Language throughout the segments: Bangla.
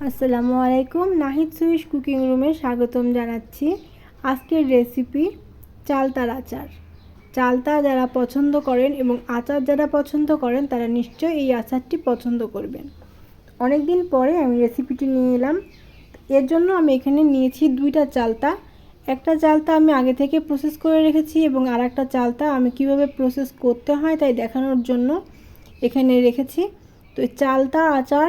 আসসালামু আলাইকুম, নাহিদ সুইস কুকিং রুমে স্বাগতম জানাচ্ছি। আজকের রেসিপি চালতার আচার। চালতা যারা পছন্দ করেন এবং আচার যারা পছন্দ করেন তারা নিশ্চয়ই এই আচারটি পছন্দ করবেন। অনেক দিন পরে আমি রেসিপিটি নিয়ে এলাম। এর জন্য আমি এখানে নিয়েছি 2টা চালতা। একটা চালতা আমি আগে থেকে প্রসেস করে রেখেছি এবং আর একটা চালতা আমি কিভাবে প্রসেস করতে হয় তাই দেখানোর জন্য এখানে রেখেছি। তো চালতা আচার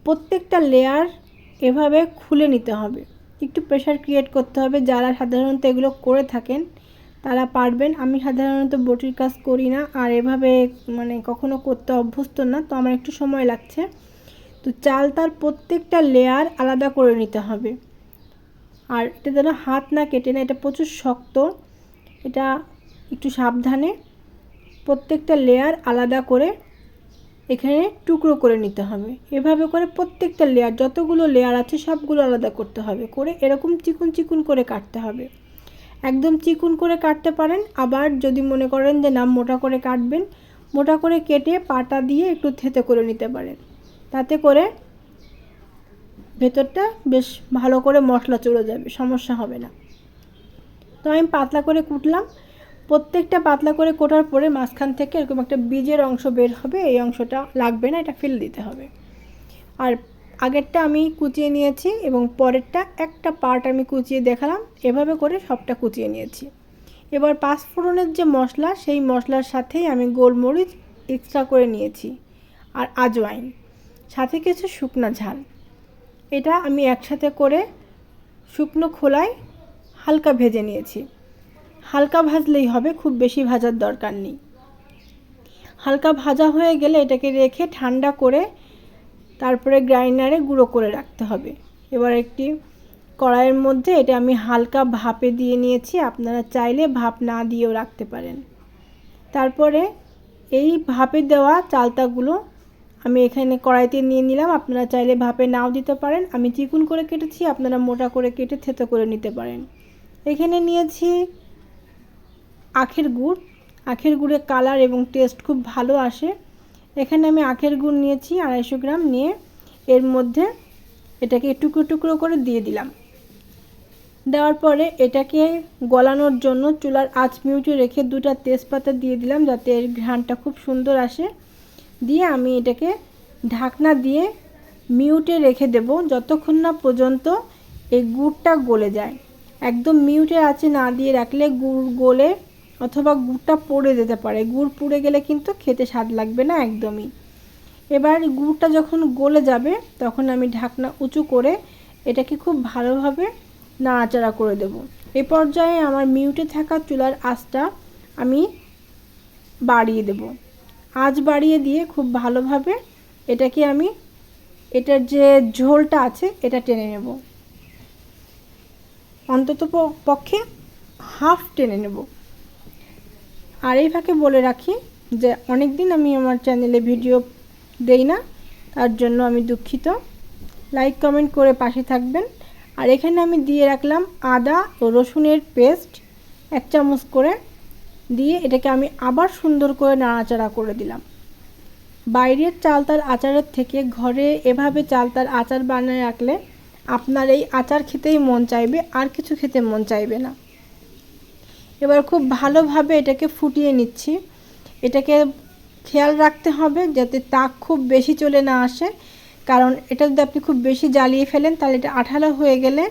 প্রত্যেকটা লেয়ার এভাবে খুলে নিতে হবে, একটু প্রেশার ক্রিয়েট করতে হবে। যারা সাধারণত এগুলো করে থাকেন তারা পারবেন। আমি সাধারণত বটির কাজ করি না আর এভাবে কখনো করতে অভ্যস্ত না, তো আমার একটু সময় লাগছে। তো চালতার প্রত্যেকটা লেয়ার আলাদা করে নিতে হবে। আর এটা যেন হাত না কেটে না, এটা প্রচুর শক্ত, এটা একটু সাবধানে প্রত্যেকটা লেয়ার আলাদা করে এখানে টুকরো করে নিতে হবে। এভাবে করে প্রত্যেকটা লেয়ার, যতগুলো লেয়ার আছে সবগুলো আলাদা করতে হবে, করে এরকম চিকুন চিকুন করে কাটতে হবে। একদম চিকুন করে কাটতে পারেন, আবার যদি মনে করেন যে না মোটা করে কাটবেন, মোটা করে কেটে পাটা দিয়ে একটু থেঁতে করে নিতে পারেন। তাতে করে ভেতরটা বেশ ভালো করে মশলা চলে যাবে, সমস্যা হবে না। তো আমি পাতলা করে কুটলাম। প্রত্যেকটা পাতলা করে কোটার পরে মাঝখান থেকে এরকম একটা বীজের অংশ বের হবে, এই অংশটা লাগবে না, এটা ফেলে দিতে হবে। আর আগেরটা আমি কুচিয়ে নিয়েছি এবং পরেরটা একটা পার্ট আমি কুচিয়ে দেখালাম। এভাবে করে সবটা কুচিয়ে নিয়েছি। এবার পাঁচফোড়নের যে মশলা, সেই মশলার সাথেই আমি গোলমরিচ এক্সট্রা করে নিয়েছি আর আজওয়াইন, সাথে কিছু শুকনো ঝাল। এটা আমি একসাথে করে শুকনো খোলায় হালকা ভেজে নিয়েছি। হালকা ভাজলেই হবে, খুব বেশি ভাজার দরকার নেই। হালকা ভাজা হয়ে গেলে এটাকে রেখে ঠান্ডা করে তারপরে গ্রাইন্ডারে গুঁড়ো করে রাখতে হবে। এবার একটি কড়াইয়ের মধ্যে এটা আমি হালকা ভাপে দিয়ে নিয়েছি, আপনারা চাইলে ভাপ না দিয়েও রাখতে পারেন। তারপরে এই ভাপে দেওয়া চালতাগুলো আমি এখানে কড়াইতে নিয়ে নিলাম। আপনারা চাইলে ভাপে নাও দিতে পারেন। আমি চিকুন করে কেটেছি, আপনারা মোটা করে কেটে থেঁতো করে নিতে পারেন। এখানে নিয়েছি আখের গুড়। আখের গুড়ের কালার এবং টেস্ট খুব ভালো আসে। এখানে আমি আখের গুড় নিয়েছি 250 গ্রাম, নিয়ে এর মধ্যে এটাকে টুকরো টুকরো করে দিয়ে দিলাম। দেওয়ার পরে এটাকে গলানোর জন্য চুলার আঁচ মিউটে রেখে 2টা তেজপাতা দিয়ে দিলাম, যাতে এর ঘ্রাণটা খুব সুন্দর আসে। দিয়ে আমি এটাকে ঢাকনা দিয়ে মিউটে রেখে দেব যতক্ষণ না পর্যন্ত এই গুড়টা গলে যায়। একদম মিউটে আঁচে না দিয়ে রাখলে গুড় গলে অথবা গুড়টা পড়ে যেতে পারে। গুড় পুড়ে গেলে কিন্তু খেতে স্বাদ লাগবে না একদমই। এবার গুড়টা যখন গলে যাবে তখন আমি ঢাকনা উঁচু করে এটাকে খুব ভালোভাবে নাড়াচাড়া করে দেব। এই পর্যায়ে আমার মিউটে থাকা চুলার আঁচটা আমি বাড়িয়ে দেব। আঁচ বাড়িয়ে দিয়ে খুব ভালোভাবে এটাকে আমি এটার যে ঝোলটা আছে এটা টেনে নেব, অন্তত পক্ষে হাফ টেনে নেব। আর এই ফাঁকে বলে রাখি যে অনেক দিন আমি আমার চ্যানেলে ভিডিও দেই না, তার জন্য আমি দুঃখিত। লাইক কমেন্ট করে পাশে থাকবেন। আর এখানে আমি দিয়ে রাখলাম আদা ও রসুনের পেস্ট 1 চামচ করে, দিয়ে এটাকে আমি আবার সুন্দর করে নাড়াচাড়া করে দিলাম। বাইরের চালতার আচারের থেকে ঘরে এভাবে চালতার আচার বানিয়ে রাখলে আপনার এই আচার খেতেই মন চাইবে, আর কিছু খেতে মন চাইবে না। এবার খুব ভালোভাবে এটাকে ফুটিয়ে নিচ্ছি। এটাকে খেয়াল রাখতে হবে যাতে তাক খুব বেশি চলে না আসে, কারণ এটা যদি আপনি খুব বেশি জ্বালিয়ে ফেলেন তাহলে এটা আঠালো হয়ে গেলে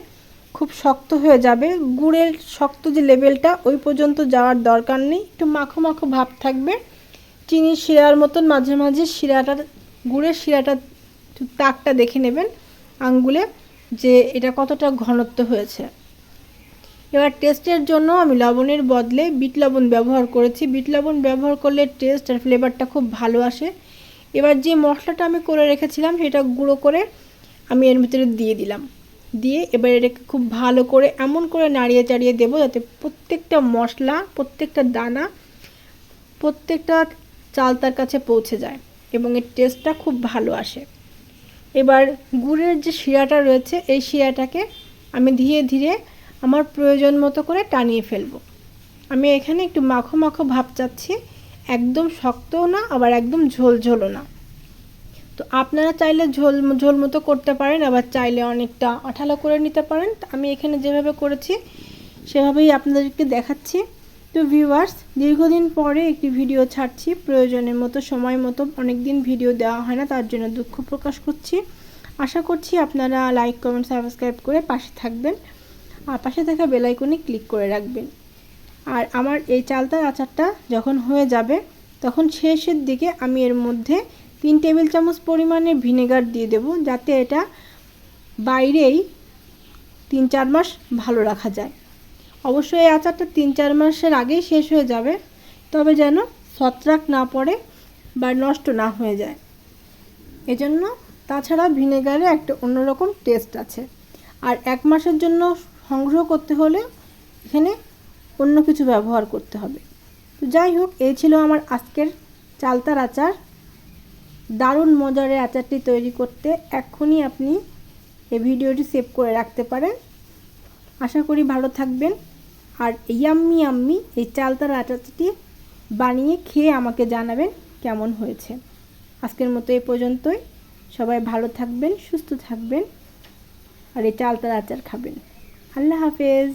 খুব শক্ত হয়ে যাবে। গুড়ের শক্ত যে লেভেলটা ওই পর্যন্ত যাওয়ার দরকার নেই, একটু মাখো মাখো ভাব থাকবে। চিনির শিরার মতন মাঝে মাঝে গুড়ের শিরাটা তাকটা দেখে নেবেন আঙ্গুলে যে এটা কতটা ঘনত্ব হয়েছে। এবার টেস্টের জন্য আমি লবণের বদলে বিট লবণ ব্যবহার করেছি। বিট লবণ ব্যবহার করলে টেস্ট আর ফ্লেভারটা খুব ভালো আসে। এবার যে মশলাটা আমি করে রেখেছিলাম সেটা গুঁড়ো করে আমি এর ভিতরে দিয়ে দিলাম। দিয়ে এবার এটাকে খুব ভালো করে এমন করে নাড়িয়ে চাড়িয়ে দেবো যাতে প্রত্যেকটা মশলা, প্রত্যেকটা দানা, প্রত্যেকটা চালতার কাছে পৌঁছে যায় এবং এর টেস্টটা খুব ভালো আসে। এবার গুড়ের যে শিরাটা রয়েছে এই শিরাটাকে আমি ধীরে ধীরে আমার প্রয়োজন মতো করে টানিয়ে ফেলবো। আমি এখানে একটু মাখো মাখো ভাব চাচ্ছি, একদম শক্তও না আবার একদম ঝোলঝোলও না। তো তো আপনারা চাইলে ঝোল ঝোল মতো করতে পারেন, আবার চাইলে অনেকটা আঠালো করে নিতে পারেন। আমি এখানে যেভাবে করেছি সেভাবেই আপনাদেরকে দেখাচ্ছি। তো ভিউয়ার্স, দীর্ঘদিন পরে একটি ভিডিও ছাড়ছি, প্রয়োজনের মতো সময় মতো অনেক দিন ভিডিও দেওয়া হয় না, তার জন্য দুঃখ প্রকাশ করছি। আশা করছি আপনারা লাইক কমেন্ট সাবস্ক্রাইব করে পাশে থাকবেন, আর পাশে থাকা বেল আইকনে ক্লিক করে রাখবেন। আর আমার এই চালতার আচারটা যখন হয়ে যাবে তখন শেষের দিকে আমি এর মধ্যে 3 টেবিল চামচ পরিমাণে ভিনেগার দিয়ে দেব, যাতে এটা বাইরেই 3-4 মাস ভালো রাখা যায়। অবশ্যই এই আচারটা 3-4 মাসের আগেই শেষ হয়ে যাবে, তবে যেন ছত্রাক না পড়ে বা নষ্ট না হয়ে যায় এজন্য। তাছাড়া ভিনেগারে একটা অন্যরকম টেস্ট আছে। আর 1 মাসের জন্য সংগ্রহ করতে হলে এখানে অন্য কিছু ব্যবহার করতে হবে। তো যাই হোক, এই ছিল আমার আজকের চালতার আচার। দারুণ মজার এই আচারটি তৈরি করতে এক্ষুনি আপনি এই ভিডিওটি সেভ করে রাখতে পারেন। আশা করি ভালো থাকবেন, আর ইয়াম্মি এই চালতার আচারটি বানিয়ে খেয়ে আমাকে জানাবেন কেমন হয়েছে। আজকের মতো এই পর্যন্তই। সবাই ভালো থাকবেন, সুস্থ থাকবেন, আর এই চালতার আচার খাবেন। আল্লাহ হাফেজ।